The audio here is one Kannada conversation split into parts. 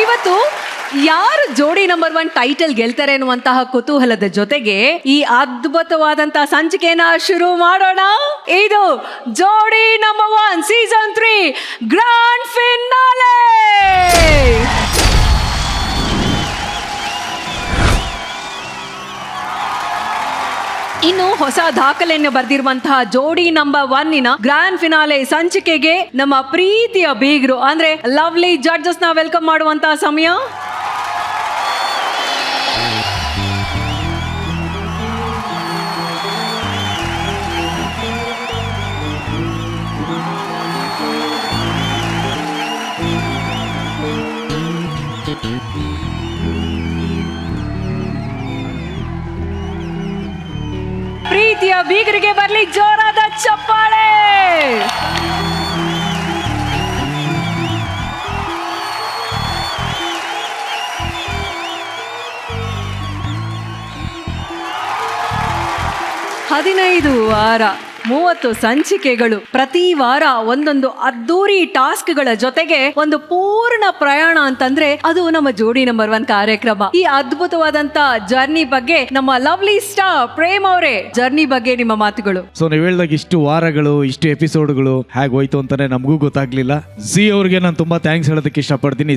ಇವತ್ತು ಯಾರು ಜೋಡಿ ನಂಬರ್ 1 ಟೈಟಲ್ ಗೆಲ್ತಾರೆ ಅನ್ನುವಂತಹ ಕುತೂಹಲದ ಜೊತೆಗೆ ಈ ಅದ್ಭುತವಾದಂತಹ ಸಂಚಿಕೆನ ಶುರು ಮಾಡೋಣ. ಇದು ಜೋಡಿ ನಂಬರ್ 1 ಸೀಸನ್ 3 ಗ್ರ್ಯಾಂಡ್ ಫಿನಾಲೆ. ಇನ್ನು ಹೊಸ ದಾಖಲೆಯನ್ನು ಬರೆದಿರುವಂತಹ ಜೋಡಿ ನಂಬರ್ 1 ಗ್ರ್ಯಾಂಡ್ ಫಿನಾಲೆ ಸಂಚಿಕೆಗೆ ನಮ್ಮ ಪ್ರೀತಿಯ ಬೀಗರು ಅಂದ್ರೆ ಲವ್ಲಿ ಜಡ್ಜಸ್ ನ ವೆಲ್ಕಮ್ ಮಾಡುವಂತಹ ಸಮಯ. ಪ್ರೀತಿಯ ಬೀಗರಿಗೆ ಬರ್ಲಿ ಜೋರಾದ ಚಪ್ಪಾಳೆ. ಹದಿನೈದು ವಾರ 30 ಸಂಚಿಕೆಗಳು, ಪ್ರತಿ ವಾರ ಒಂದೊಂದು ಅದ್ದೂರಿ ಟಾಸ್ಕ್ಗಳ ಜೊತೆಗೆ ಒಂದು ಪೂರ್ಣ ಪ್ರಯಾಣ ಅಂತಂದ್ರೆ ಅದು ನಮ್ಮ ಜೋಡಿ ನಂಬರ್ 1 ಕಾರ್ಯಕ್ರಮ. ಈ ಅದ್ಭುತವಾದಂತ ಜರ್ನಿ ಬಗ್ಗೆ ನಮ್ಮ ಲವ್ಲಿ ಸ್ಟಾರ್ ಪ್ರೇಮ್ ಅವರೇ, ಜರ್ನಿ ಬಗ್ಗೆ ನಿಮ್ಮ ಮಾತುಗಳು. ಸೊ ನೀವು ಹೇಳಿದಾಗ ಇಷ್ಟು ವಾರಗಳು, ಇಷ್ಟು ಎಪಿಸೋಡ್ಗಳು ಹೇಗೆ ಹೋಯ್ತು ಅಂತಾನೆ ನಮಗೂ ಗೊತ್ತಾಗ್ಲಿಲ್ಲ. ಜಿ ಅವ್ರಿಗೆ ನಾನು ತುಂಬಾ ಥ್ಯಾಂಕ್ಸ್ ಹೇಳೋದಕ್ಕೆ ಇಷ್ಟಪಡ್ತೀನಿ.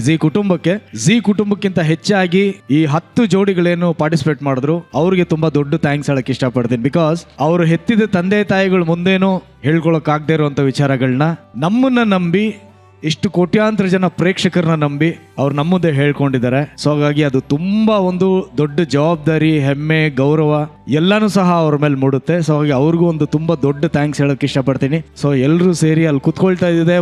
ಜಿ ಕುಟುಂಬಕ್ಕಿಂತ ಹೆಚ್ಚಾಗಿ ಈ 10 ಜೋಡಿಗಳೇನು ಪಾರ್ಟಿಸಿಪೇಟ್ ಮಾಡಿದ್ರು ಅವ್ರಿಗೆ ತುಂಬಾ ದೊಡ್ಡ ಥ್ಯಾಂಕ್ಸ್ ಹೇಳಕ್ ಇಷ್ಟಪಡ್ತೀನಿ. ಬಿಕಾಸ್ ಅವರು ಹೆತ್ತಿದ ತಂದೆ ತಾಯಿಗಳು ಮುಂದೇನು ಹೇಳ್ಕೊಳಕ್ ಆಗದೆ ಇರುವಂತ ವಿಚಾರಗಳನ್ನ ನಮ್ಮನ್ನ ನಂಬಿ, ಇಷ್ಟು ಕೋಟ್ಯಾಂತರ ಜನ ಪ್ರೇಕ್ಷಕರನ್ನ ನಂಬಿ ಅವ್ರು ನಮ್ಮ ಮುಂದೆ ಹೇಳ್ಕೊಂಡಿದ್ದಾರೆ. ಸೊ ಹಾಗಾಗಿ ಅದು ತುಂಬಾ ಒಂದು ದೊಡ್ಡ ಜವಾಬ್ದಾರಿ, ಹೆಮ್ಮೆ, ಗೌರವ ಎಲ್ಲಾನು ಸಹ ಅವ್ರ ಮೇಲೆ ಮೂಡುತ್ತೆ. ಸೊ ಹಾಗಾಗಿ ಅವ್ರಿಗೂ ಒಂದು ತುಂಬಾ ದೊಡ್ಡ ಥ್ಯಾಂಕ್ಸ್ ಹೇಳಕ್ ಇಷ್ಟಪಡ್ತೀನಿ. ಸೊ ಎಲ್ಲರೂ ಸೇರಿ ಅಲ್ಲಿ ಕುತ್ಕೊಳ್ತಾ ಇದ್ದಿದೆ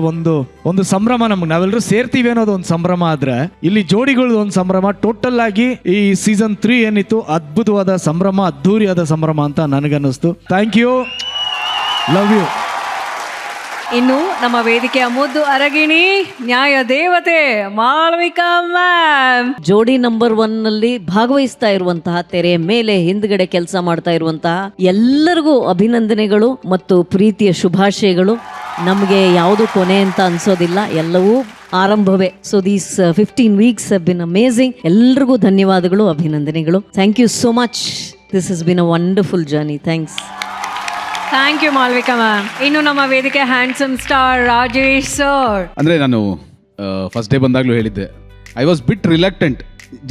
ಒಂದು ಸಂಭ್ರಮ. ನಮ್ಗೆ ನಾವೆಲ್ಲರೂ ಸೇರ್ತೀವಿ ಅನ್ನೋದು ಒಂದು ಸಂಭ್ರಮ ಆದ್ರೆ ಇಲ್ಲಿ ಜೋಡಿಗಳದ್ದು ಒಂದು ಸಂಭ್ರಮ. ಟೋಟಲ್ ಆಗಿ ಈ ಸೀಸನ್ 3 ಏನಿತ್ತು ಅದ್ಭುತವಾದ ಸಂಭ್ರಮ, ಅದ್ದೂರಿಯಾದ ಸಂಭ್ರಮ ಅಂತ ನನಗನ್ನಿಸ್ತು. Thank you, love you. ಇನ್ನು ನಮ್ಮ ವೇದಿಕೆಯ ಮುದ್ದು ಅರಗಿಣಿ, ನ್ಯಾಯ ದೇವತೆ ಮಾಳವಿಕಾ ಮ್ಯಾಮ್. ಜೋಡಿ ನಂಬರ್ 1 ನಲ್ಲಿ ಭಾಗವಹಿಸ್ತಾ ಇರುವಂತಹ, ತೆರೆಯ ಮೇಲೆ ಹಿಂದ್ಗಡೆ ಕೆಲಸ ಮಾಡ್ತಾ ಇರುವಂತಹ ಎಲ್ಲರಿಗೂ ಅಭಿನಂದನೆಗಳು ಮತ್ತು ಪ್ರೀತಿಯ ಶುಭಾಶಯಗಳು. ನಮಗೆ ಯಾವುದು ಕೊನೆ ಅಂತ ಅನ್ಸೋದಿಲ್ಲ, ಎಲ್ಲವೂ ಆರಂಭವೇ. So these 15 weeks have been amazing. ಎಲ್ರಿಗೂ ಧನ್ಯವಾದಗಳು, ಅಭಿನಂದನೆಗಳು. Thank you so much. This has been a wonderful journey. Thank you Malvika ma'am. ಇನ್ನು ನಮ್ಮ ವೇದಿಕೆ ಹ್ಯಾಂಡ್ಸಮ್ ಸ್ಟಾರ್ ರಾಜೇಶ್ ಸರ್. ಅಂದರೆ ನಾನು ಫಸ್ಟ್ ಡೇ ಬಂದಾಗಲೂ ಹೇಳಿದ್ದೆ, I was bit reluctant.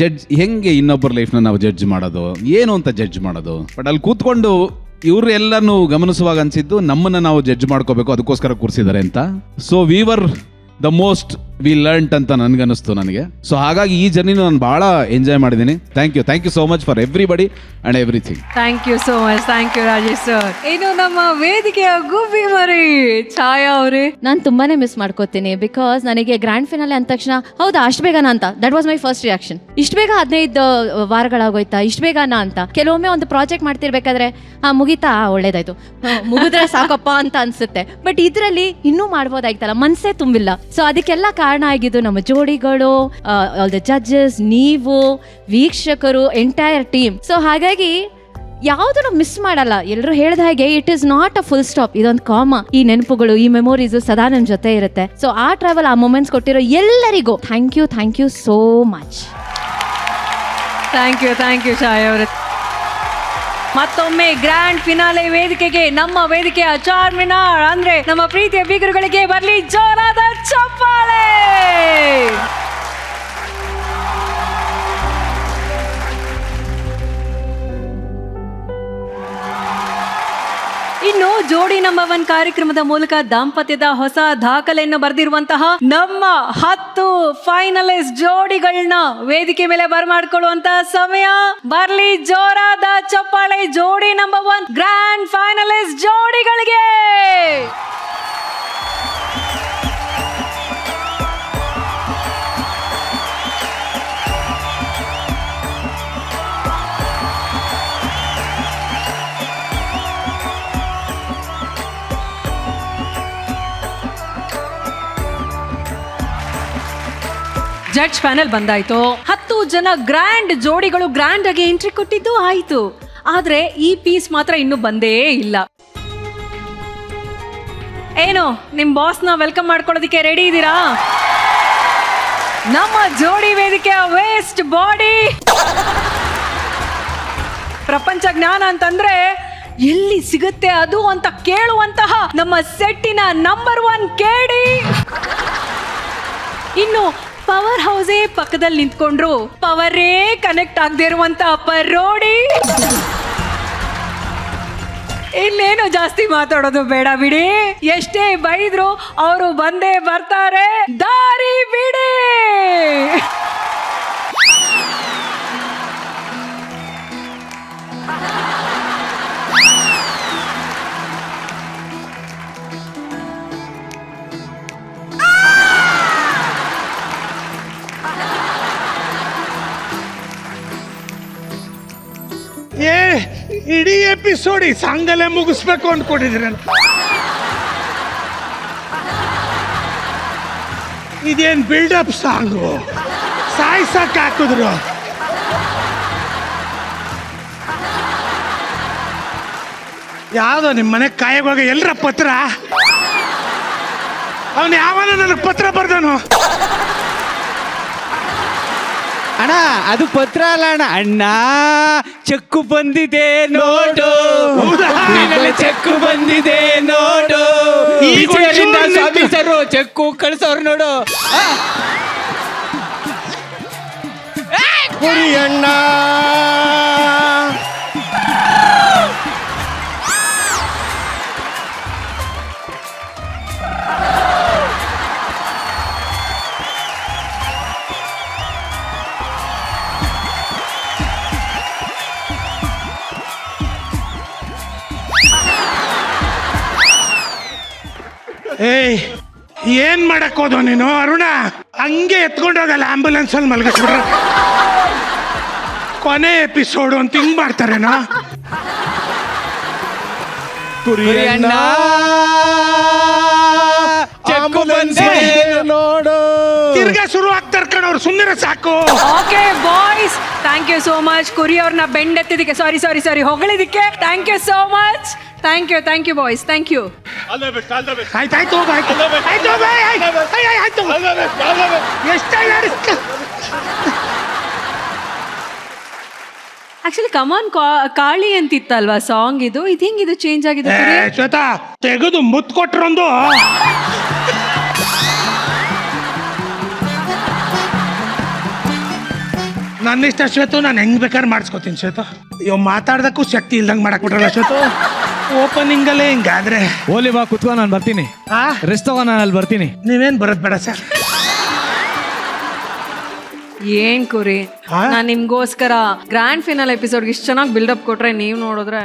Judge ಹೆಂಗೆ ಇನ್ನೊಬ್ಬರ ಲೈಫ್ನ ನಾವು ಜಡ್ಜ್ ಮಾಡೋದು, ಏನು ಅಂತ ಜಡ್ಜ್ ಮಾಡೋದು. ಬಟ್ ಅಲ್ಲಿ ಕೂತ್ಕೊಂಡು ಇವರು ಎಲ್ಲನೂ ಗಮನಿಸುವಾಗ ಅನಿಸಿದ್ದು ನಮ್ಮನ್ನು ನಾವು ಜಡ್ಜ್ ಮಾಡ್ಕೋಬೇಕು, ಅದಕ್ಕೋಸ್ಕರ ಕೂರಿಸಿದ್ದಾರೆ ಅಂತ. So we were the most we learnt ಅಂತ ನನಗನ್ನಿಸ್ತು ನನಗೆ. ಸೊ ಹಾಗಾಗಿ ಈ ಜರ್ನಿನ ನಾನು ಭಾಳ ಎಂಜಾಯ್ ಮಾಡಿದ್ದೀನಿ. Thank you so much for everybody and everything. Thank you so much. Thank you Rajesh sir. ಇನ್ನು ನಮ್ಮ ವೇದಿಕೆಯ ಗುಬ್ಬಿ ಮರಿ ಛಾಯಾ ಅವರೇ. ನಾನು ತುಂಬಾನೇ ಮಿಸ್ ಮಾಡ್ಕೋತೀನಿ. ಬಿಕಾಸ್ ನನಗೆ ಗ್ರ್ಯಾಂಡ್ ಫಿನಾಲೆ ಅಂದ ತಕ್ಷಣ ಹೌದಾ ಅಷ್ಟು ಬೇಗನಾ ಅಂತ, that was my first reaction. ಇಷ್ಟು ಬೇಗ 15 ವಾರಗಳಾಗೋಯ್ತಾ, ಇಷ್ಟು ಬೇಗನಾ ಅಂತ. ಕೆಲವೊಮ್ಮೆ ಒಂದು ಪ್ರಾಜೆಕ್ಟ್ ಮಾಡ್ತಿರ್ಬೇಕಾದ್ರೆ ಮುಗೀತಾ, ಒಳ್ಳೇದಾಯ್ತು, ಮುಗಿದ್ರೆ ಸಾಕಪ್ಪ ಅಂತ ಅನ್ಸುತ್ತೆ. ಬಟ್ ಇದರಲ್ಲಿ ಇನ್ನೂ ಮಾಡ್ಬೋದಾಯ್ತಲ್ಲ, ಮನಸ್ಸೇ ತುಂಬಿಲ್ಲ. ಸೊ ಅದಕ್ಕೆಲ್ಲ ಕಾರಣ ಆಗಿದ್ದು ನಮ್ಮ ಜೋಡಿಗಳು, ಆಲ್ ದ ಜಡ್ಜಸ್, ನೀವು, ವೀಕ್ಷಕರು, ಎಂಟೈರ್ ಟೀಮ್. ಸೊ ಹಾಗಾಗಿ ಯಾವುದನ್ನು ಮಿಸ್ ಮಾಡಲ್ಲ. ಎಲ್ಲರೂ ಹೇಳಿದ ಹಾಗೆ it is not a full stop, ಇದೊಂದು ಕಾಮ. ಈ ನೆನಪುಗಳು, ಈ ಮೆಮೊರೀಸ್ ಸದಾ ನನ್ನ ಜೊತೆ ಇರುತ್ತೆ. ಸೊ ಆ ಟ್ರಾವೆಲ್, ಆ ಮೊಮೆಂಟ್ಸ್ ಕೊಟ್ಟಿರೋ ಎಲ್ಲರಿಗೂ thank you so much. Thank you Chhaya ಅವರೇ. ಮತ್ತೊಮ್ಮೆ ಗ್ರ್ಯಾಂಡ್ ಫಿನಾಲೆ ವೇದಿಕೆಗೆ ನಮ್ಮ ವೇದಿಕೆಯ ಚಾರ್ಮಿನಾರ್ ಅಂದ್ರೆ ನಮ್ಮ ಪ್ರೀತಿಯ ಬೀಗರುಗಳಿಗೆ ಬರ್ಲಿ ಜೋರಾದ ಚಪ್ಪಾಳೆ. ಇನ್ನು ಜೋಡಿ ನಂಬರ್ 1 ಕಾರ್ಯಕ್ರಮದ ಮೂಲಕ ದಾಂಪತ್ಯದ ಹೊಸ ದಾಖಲೆಯನ್ನು ಬರೆದಿರುವಂತಹ ನಮ್ಮ 10 ಫೈನಲಿಸ್ಟ್ ಜೋಡಿಗಳನ್ನ ವೇದಿಕೆ ಮೇಲೆ ಬರ್ಮಾಡ್ಕೊಳ್ಳುವಂತ ಸಮಯ. ಬರ್ಲಿ ಜೋರಾದ ಚಪ್ಪಾಳೆ ಜೋಡಿ ನಂಬರ್ 1 ಗ್ರ್ಯಾಂಡ್ ಫೈನಲಿಸ್ಟ್ ಜೋಡಿಗಳಿಗೆ. ಜಡ್ಜ್ ಪ್ಯಾನೆಲ್ ಬಂದಾಯ್ತು. 10 ಜನ ಗ್ರ್ಯಾಂಡ್ ಜೋಡಿಗಳು ಗ್ರ್ಯಾಂಡ್ ಆಗಿ ಎಂಟ್ರಿ ಕೊಟ್ಟಿದ್ದು ಆಯ್ತು. ಆದ್ರೆ ಈ ಪೀಸ್ ಮಾತ್ರ ಇನ್ನೂ ಬಂದೇ ಇಲ್ಲ. ಏನು ನಿಮ್ ಬಾಸ್ನ ವೆಲ್ಕಮ್ ಮಾಡ್ಕೊಳ್ಳೋದಕ್ಕೆ ರೆಡಿ ಇದ್ದೀರಾ? ನಮ್ಮ ಜೋಡಿ ವೇದಿಕೆಯ ವೇಸ್ಟ್ ಬಾಡಿ. ಪ್ರಪಂಚ ಜ್ಞಾನ ಅಂತಂದ್ರೆ ಎಲ್ಲಿ ಸಿಗುತ್ತೆ ಅದು ಅಂತ ಕೇಳುವಂತಹ ನಮ್ಮ ಸೆಟ್ಟಿನ ನಂಬರ್ 1 ಕೇಡಿ. ಇನ್ನು ಪವರ್ ಹೌಸೇ ಪಕ್ಕದಲ್ಲಿ ನಿಂತ್ಕೊಂಡ್ರು ಪವರೇ ಕನೆಕ್ಟ್ ಆಗದೆ ಇರುವಂತ ಪರೋಡಿ. ಇಲ್ಲೇನು ಜಾಸ್ತಿ ಮಾತಾಡೋದು ಬೇಡ ಬಿಡಿ, ಎಷ್ಟೇ ಬೈದ್ರು ಅವರು ಬಂದೇ ಬರ್ತಾರೆ, ದಾರಿ ಬಿಡಿ. ಇಡೀ ಎಪಿಸೋಡ್ ಈ ಸಾಂಗಲ್ಲೇ ಮುಗಿಸ್ಬೇಕು ಅಂದ್ಕೊಂಡಿದ್ರಿ. ಇದೇನ್ ಬಿಲ್ಡಪ್ ಸಾಂಗು, ಸಾಯ್ಸಕ್ ಹಾಕಿದ್ರು. ಯಾವ್ದೋ ನಿಮ್ಮ ಮನೆ ಕಾಯಿವಾಗ ಎಲ್ರ ಪತ್ರ, ಅವನು ಯಾವನ ನನಗೆ ಪತ್ರ ಬರ್ದನು. ಅಣ್ಣ ಅದು ಪತ್ರ ಅಲ್ಲ ಅಣ್ಣ, ಅಣ್ಣ ಚೆಕ್ಕು ಬಂದಿದೆ ನೋಡು, ಚೆಕ್ಕು ಬಂದಿದೆ ನೋಡು, ಆಫೀಸರು ಚೆಕ್ಕು ಕಳ್ಸೋರು ನೋಡು. ಕುರಿ ಅಣ್ಣ ಏಯ್ ಏನ್ ಮಾಡಕ್ ಹೋದೋ ನೀನು ಅರುಣ? ಹಂಗೆ ಎತ್ಕೊಂಡೋಗಲ್ಲ ಆಂಬುಲೆನ್ಸ್ ಅಲ್ಲಿ ಮಲಗಿಸ್ಬಿಟ್ರೆ. ಕೊನೆ ಎಪಿಸೋಡ್ ಅಂತ ಹಿಂಗ್ ಮಾಡ್ತಾರೇನೋ. ಅಣ್ಣ ಚೆಕ್ಕು ಬಂದಿದೆ ನೋಡು. ತಿರ್ಗಾ ಶುರು ಆಗ್ತಾರ ಕಣವ್ರು, ಸುಮ್ಮನೆ ಸಾಕು. Okay boys, thank you so much. Kuri ಅವ್ರನ್ನ ಬೆಂಡೆತ್ತಿದ್ದಕ್ಕೆ ಸಾರಿ ಹೊಗಳಿದ್ದಕ್ಕೆ thank you so much. Thank you boys, thank you. ಆಯ್ತಾಯ್ತು ಆಕ್ಚುಲಿ ಕಮಾನ್ ಕಾಳಿ ಅಂತಿತ್ತಲ್ವಾ ಸಾಂಗ್, ಇದು ಹೆಂಗಿದು ಚೇಂಜ್ ಆಗಿದೆ? ಶ್ವೇತಾ ತೆಗೆದು ಮುತ್ ಕೊಟ್ರೊಂದು. ನನ್ನಿಷ್ಟ ಶ್ವೇತು, ನಾನು ಹೆಂಗ್ ಬೇಕಾದ್ರೆ ಮಾಡಿಸ್ಕೊತೀನಿ ಶ್ವೇತು. ಇವ್ ಮಾತಾಡ್ದಕ್ಕೂ ಶಕ್ತಿ ಇಲ್ದಂಗ್ ಮಾಡಕ್ ಬಿಟ್ರಲ್ಲ ಶ್ವೇತು. ಓಪನಿಂಗ್ ಅಲ್ಲೇ ಹಿಂಗಾದ್ರೆ ಓಲಿ ಬಾ ಕುತ್ಕೋ, ನಾನು ಬರ್ತೀನಿ. ರೆಸ್ಟ್ ತಗೋ, ನಾನು ಅಲ್ಲಿ ಬರ್ತೀನಿ. ನೀವೇನ್ ಬರೋದ್ ಬೇಡ ಸರ್. ಏನ್ ಕುರಿ, ನಾನ್ ನಿಮ್ಗೋಸ್ಕರ ಗ್ರ್ಯಾಂಡ್ ಫಿನಲ್ ಎಪಿಸೋಡ್ಗೆ ಇಷ್ಟು ಚೆನ್ನಾಗಿ ಬಿಲ್ಡಪ್ ಕೊಟ್ರೆ ನೀವ್ ನೋಡಿದ್ರೆ